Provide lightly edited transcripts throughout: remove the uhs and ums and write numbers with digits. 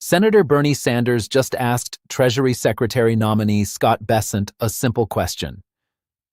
Senator Bernie Sanders just asked Treasury Secretary nominee Scott Bessent a simple question.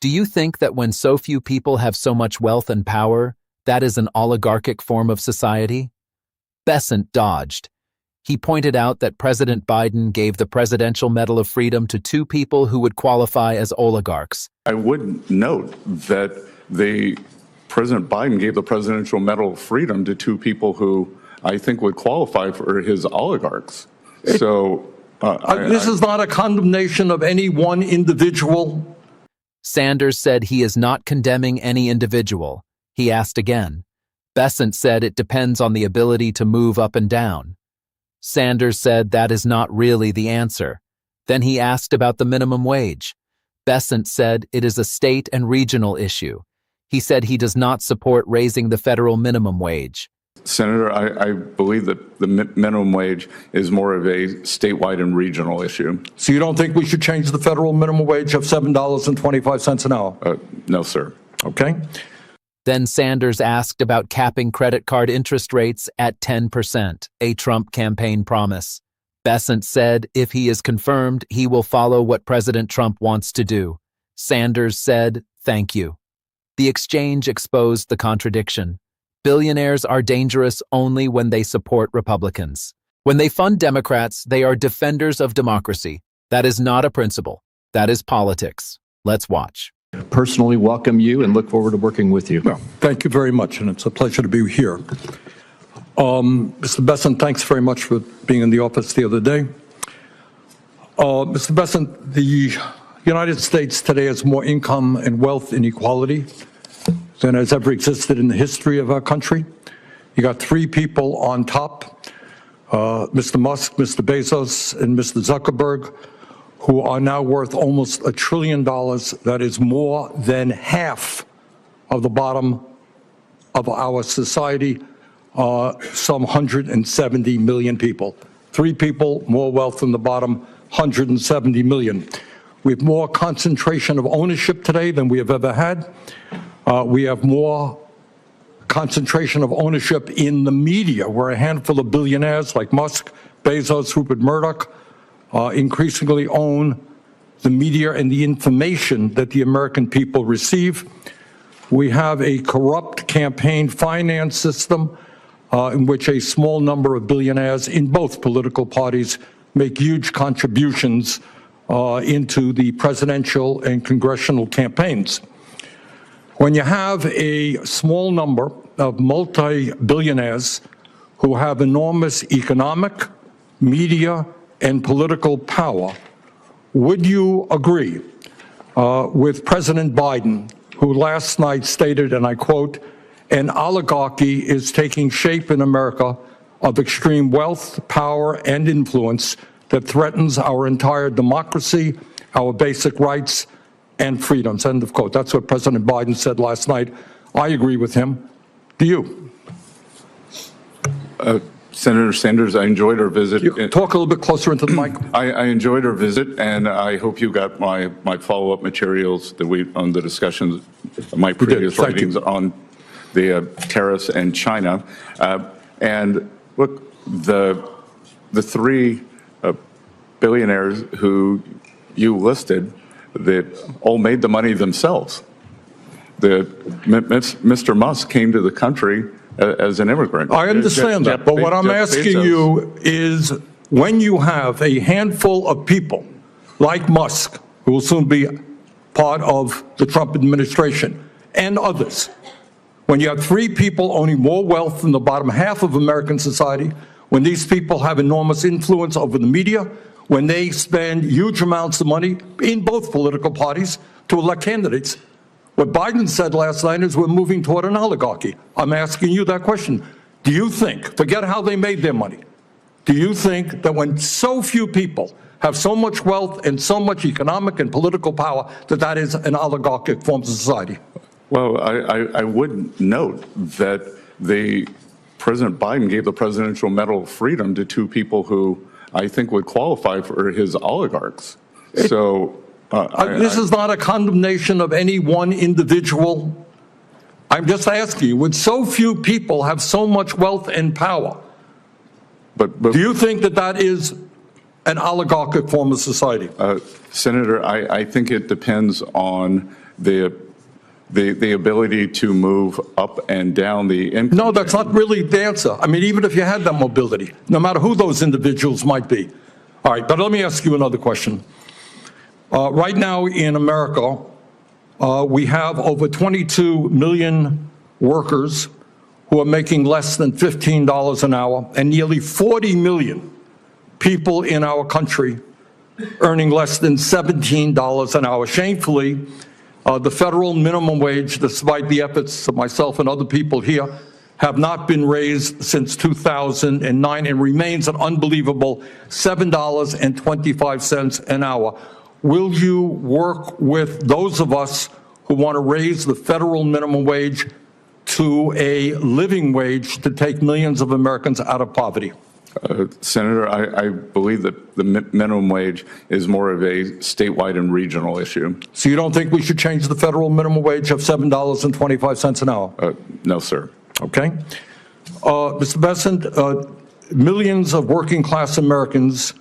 Do you think that when so few people have so much wealth and power, that is an oligarchic form of society? Bessent dodged. He pointed out that President Biden gave the Presidential Medal of Freedom to two people who would qualify as oligarchs. I would note that President Biden gave the Presidential Medal of Freedom to two people who I think would qualify for his oligarchs. This is not a condemnation of any one individual. Sanders said he is not condemning any individual. He asked again. Bessent said it depends on the ability to move up and down. Sanders said that is not really the answer. Then he asked about the minimum wage. Bessent said it is a state and regional issue. He said he does not support raising the federal minimum wage. Senator, I believe that the minimum wage is more of a statewide and regional issue. So you don't think we should change the federal minimum wage of $7.25 an hour? No, sir. Okay. Then Sanders asked about capping credit card interest rates at 10%, a Trump campaign promise. Bessent said if he is confirmed, he will follow what President Trump wants to do. Sanders said, "Thank you." The exchange exposed the contradiction. Billionaires are dangerous only when they support Republicans. When they fund Democrats, they are defenders of democracy. That is not a principle. That is politics. Let's watch. Personally welcome you and look forward to working with you. Well, thank you very much, and it's a pleasure to be here. Mr. Bessent, thanks very much for being in the office the other day. Mr. Bessent, the United States today has more income and wealth inequality than has ever existed in the history of our country. You got three people on top, Mr. Musk, Mr. Bezos, and Mr. Zuckerberg, who are now worth almost $1 trillion. That is more than half of the bottom of our society, some 170 million people. Three people, more wealth than the bottom, 170 million. We have more concentration of ownership today than we have ever had. We have more concentration of ownership in the media, where a handful of billionaires like Musk, Bezos, Rupert Murdoch increasingly own the media and the information that the American people receive. We have a corrupt campaign finance system in which a small number of billionaires in both political parties make huge contributions into the presidential and congressional campaigns. When you have a small number of multi-billionaires who have enormous economic, media, and political power, would you agree with President Biden, who last night stated, and I quote, "An oligarchy is taking shape in America of extreme wealth, power, and influence that threatens our entire democracy, our basic rights, and freedoms," end of quote. That's what President Biden said last night. I agree with him. Do you? Senator Sanders, I enjoyed our visit. Talk a little bit closer into the mic. I enjoyed our visit, and I hope you got my follow-up materials that on the discussions, my previous writings on the tariffs and China. And look, the three billionaires who you listed that all made the money themselves. Mr. Musk came to the country as an immigrant. I understand that, but what I'm asking you is, when you have a handful of people like Musk, who will soon be part of the Trump administration, and others, when you have three people owning more wealth than the bottom half of American society, when these people have enormous influence over the media, when they spend huge amounts of money in both political parties to elect candidates, what Biden said last night is we're moving toward an oligarchy. I'm asking you that question. Do you think, forget how they made their money, do you think that when so few people have so much wealth and so much economic and political power, that is an oligarchic form of society? Well, I would note that President Biden gave the Presidential Medal of Freedom to two people who I think would qualify for his oligarchs. So this is not a condemnation of any one individual. I'm just asking you, would so few people have so much wealth and power Do you think that that is an oligarchic form of society? Senator, I think it depends on the ability to move up and down the income. No, that's not really the answer. I mean, even if you had that mobility, no matter who those individuals might be. All right, but let me ask you another question. Right now in America, we have over 22 million workers who are making less than $15 an hour, and nearly 40 million people in our country earning less than $17 an hour. Shamefully, the federal minimum wage, despite the efforts of myself and other people here, have not been raised since 2009 and remains an unbelievable $7.25 an hour. Will you work with those of us who want to raise the federal minimum wage to a living wage to take millions of Americans out of poverty? Senator, I believe that the minimum wage is more of a statewide and regional issue. So you don't think we should change the federal minimum wage of $7.25 an hour? No, sir. Okay. Mr. Bessent, millions of working-class Americans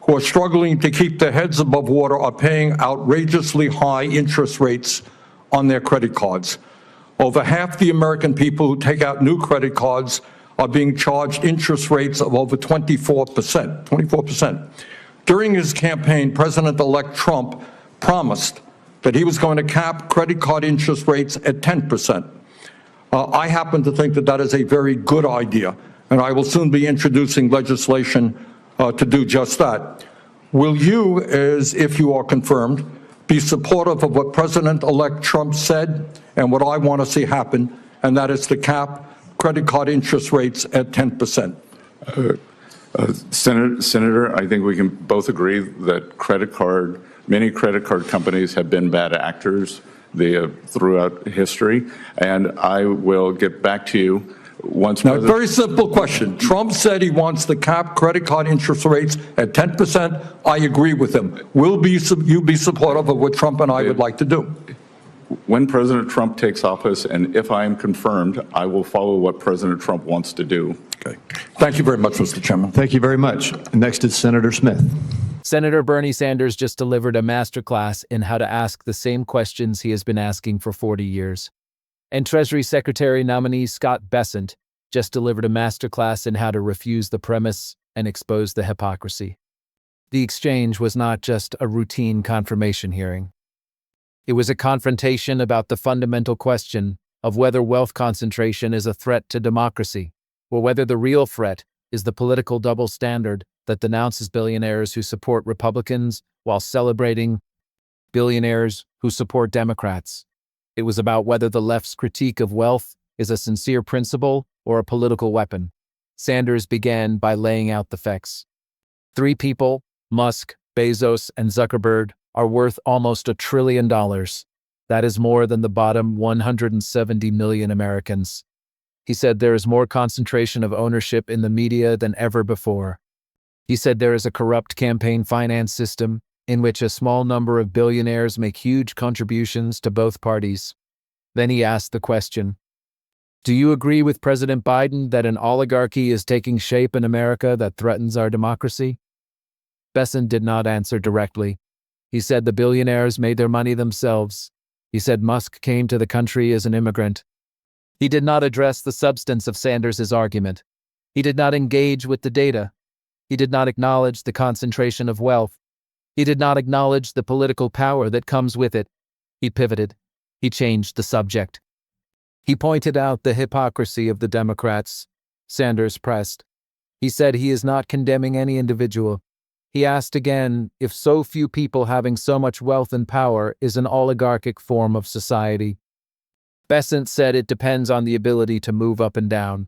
who are struggling to keep their heads above water are paying outrageously high interest rates on their credit cards. Over half the American people who take out new credit cards are being charged interest rates of over 24%. During his campaign, President-elect Trump promised that he was going to cap credit card interest rates at 10%. I happen to think that that is a very good idea, and I will soon be introducing legislation to do just that. Will you, as if you are confirmed, be supportive of what President-elect Trump said and what I want to see happen, and that is to cap credit card interest rates at 10%? Senator, I think we can both agree that many credit card companies have been bad actors throughout history, and I will get back to you once. Now, very simple question. Trump said he wants to cap credit card interest rates at 10%. I agree with him. Will you be supportive of what Trump and I would like to do? When President Trump takes office, and if I am confirmed, I will follow what President Trump wants to do. Okay. Thank you very much, Mr. Chairman. Thank you very much. Next is Senator Smith. Senator Bernie Sanders just delivered a masterclass in how to ask the same questions he has been asking for 40 years. And Treasury Secretary nominee Scott Bessent just delivered a masterclass in how to refuse the premise and expose the hypocrisy. The exchange was not just a routine confirmation hearing. It was a confrontation about the fundamental question of whether wealth concentration is a threat to democracy, or whether the real threat is the political double standard that denounces billionaires who support Republicans while celebrating billionaires who support Democrats. It was about whether the left's critique of wealth is a sincere principle or a political weapon. Sanders began by laying out the facts. Three people, Musk, Bezos, and Zuckerberg, are worth almost $1 trillion. That is more than the bottom 170 million Americans. He said there is more concentration of ownership in the media than ever before. He said there is a corrupt campaign finance system in which a small number of billionaires make huge contributions to both parties. Then he asked the question, do you agree with President Biden that an oligarchy is taking shape in America that threatens our democracy? Bessent did not answer directly. He said the billionaires made their money themselves. He said Musk came to the country as an immigrant. He did not address the substance of Sanders' argument. He did not engage with the data. He did not acknowledge the concentration of wealth. He did not acknowledge the political power that comes with it. He pivoted. He changed the subject. He pointed out the hypocrisy of the Democrats. Sanders pressed. He said he is not condemning any individual. He asked again if so few people having so much wealth and power is an oligarchic form of society. Bessent said it depends on the ability to move up and down.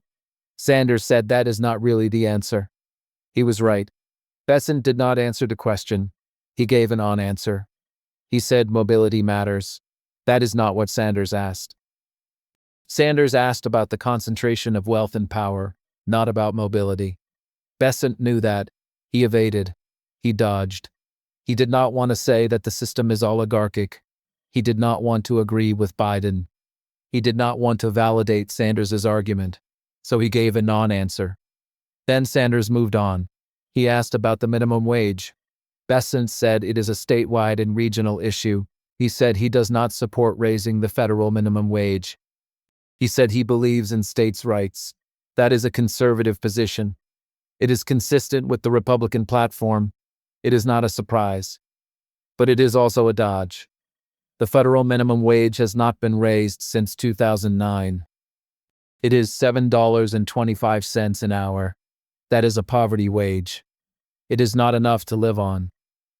Sanders said that is not really the answer. He was right. Bessent did not answer the question. He gave a non-answer. He said mobility matters. That is not what Sanders asked. Sanders asked about the concentration of wealth and power, not about mobility. Bessent knew that. He evaded. He dodged. He did not want to say that the system is oligarchic. He did not want to agree with Biden. He did not want to validate Sanders' argument, so he gave a non-answer. Then Sanders moved on. He asked about the minimum wage. Bessent said it is a statewide and regional issue. He said he does not support raising the federal minimum wage. He said he believes in states' rights. That is a conservative position. It is consistent with the Republican platform. It is not a surprise. But it is also a dodge. The federal minimum wage has not been raised since 2009. It is $7.25 an hour. That is a poverty wage. It is not enough to live on.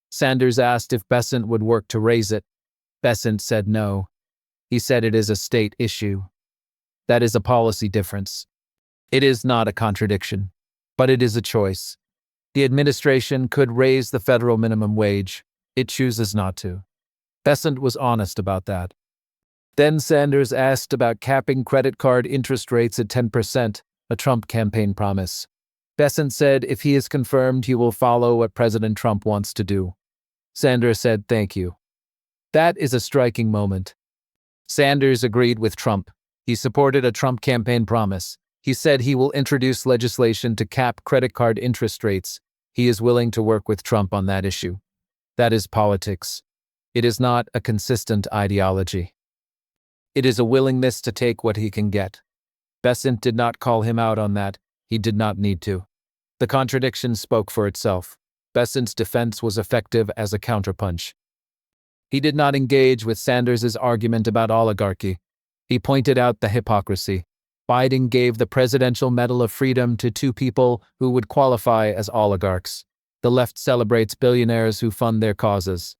Sanders asked if Bessent would work to raise it. Bessent said no. He said it is a state issue. That is a policy difference. It is not a contradiction, but it is a choice. The administration could raise the federal minimum wage. It chooses not to. Bessent was honest about that. Then Sanders asked about capping credit card interest rates at 10%, a Trump campaign promise. Bessent said if he is confirmed, he will follow what President Trump wants to do. Sanders said thank you. That is a striking moment. Sanders agreed with Trump. He supported a Trump campaign promise. He said he will introduce legislation to cap credit card interest rates. He is willing to work with Trump on that issue. That is politics. It is not a consistent ideology. It is a willingness to take what he can get. Bessent did not call him out on that. He did not need to. The contradiction spoke for itself. Bessent's defense was effective as a counterpunch. He did not engage with Sanders's argument about oligarchy. He pointed out the hypocrisy. Biden gave the Presidential Medal of Freedom to two people who would qualify as oligarchs. The left celebrates billionaires who fund their causes.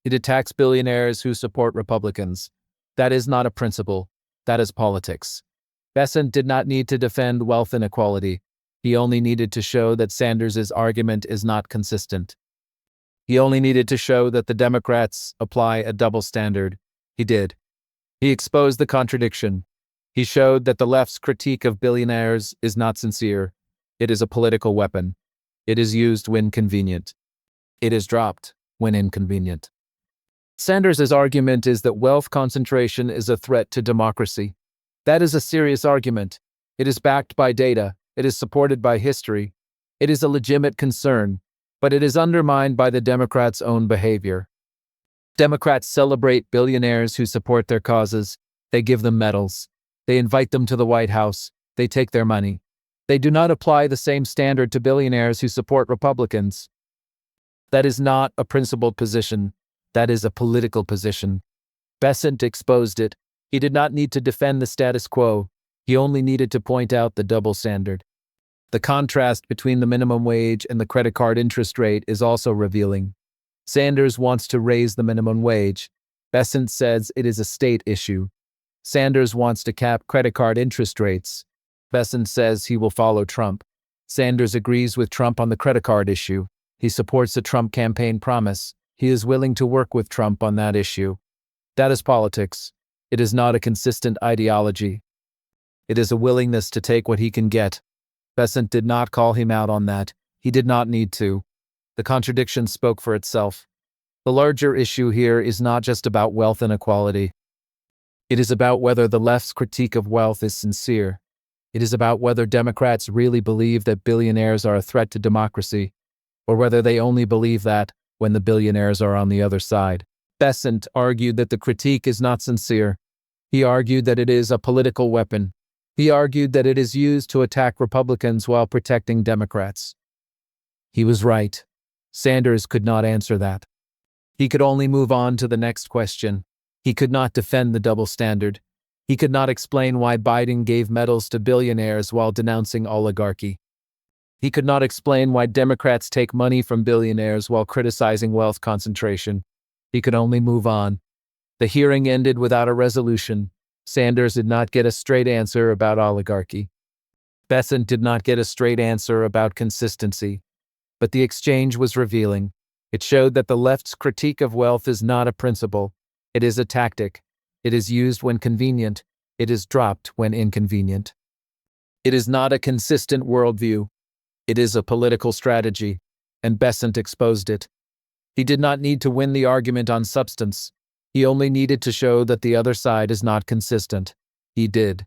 It attacks billionaires who support Republicans. That is not a principle. That is politics. Bessent did not need to defend wealth inequality. He only needed to show that Sanders's argument is not consistent. He only needed to show that the Democrats apply a double standard. He did. He exposed the contradiction. He showed that the left's critique of billionaires is not sincere. It is a political weapon. It is used when convenient. It is dropped when inconvenient. Sanders's argument is that wealth concentration is a threat to democracy. That is a serious argument. It is backed by data. It is supported by history. It is a legitimate concern, but it is undermined by the Democrats' own behavior. Democrats celebrate billionaires who support their causes. They give them medals. They invite them to the White House. They take their money. They do not apply the same standard to billionaires who support Republicans. That is not a principled position. That is a political position. Bessent exposed it. He did not need to defend the status quo. He only needed to point out the double standard. The contrast between the minimum wage and the credit card interest rate is also revealing. Sanders wants to raise the minimum wage. Bessent says it is a state issue. Sanders wants to cap credit card interest rates. Bessent says he will follow Trump. Sanders agrees with Trump on the credit card issue. He supports the Trump campaign promise. He is willing to work with Trump on that issue. That is politics. It is not a consistent ideology. It is a willingness to take what he can get. Bessent did not call him out on that. He did not need to. The contradiction spoke for itself. The larger issue here is not just about wealth inequality. It is about whether the left's critique of wealth is sincere. It is about whether Democrats really believe that billionaires are a threat to democracy, or whether they only believe that when the billionaires are on the other side. Bessent argued that the critique is not sincere. He argued that it is a political weapon. He argued that it is used to attack Republicans while protecting Democrats. He was right. Sanders could not answer that. He could only move on to the next question. He could not defend the double standard. He could not explain why Biden gave medals to billionaires while denouncing oligarchy. He could not explain why Democrats take money from billionaires while criticizing wealth concentration. He could only move on. The hearing ended without a resolution. Sanders did not get a straight answer about oligarchy. Bessent did not get a straight answer about consistency. But the exchange was revealing. It showed that the left's critique of wealth is not a principle. It is a tactic. It is used when convenient. It is dropped when inconvenient. It is not a consistent worldview. It is a political strategy, and Bessent exposed it. He did not need to win the argument on substance. He only needed to show that the other side is not consistent. He did.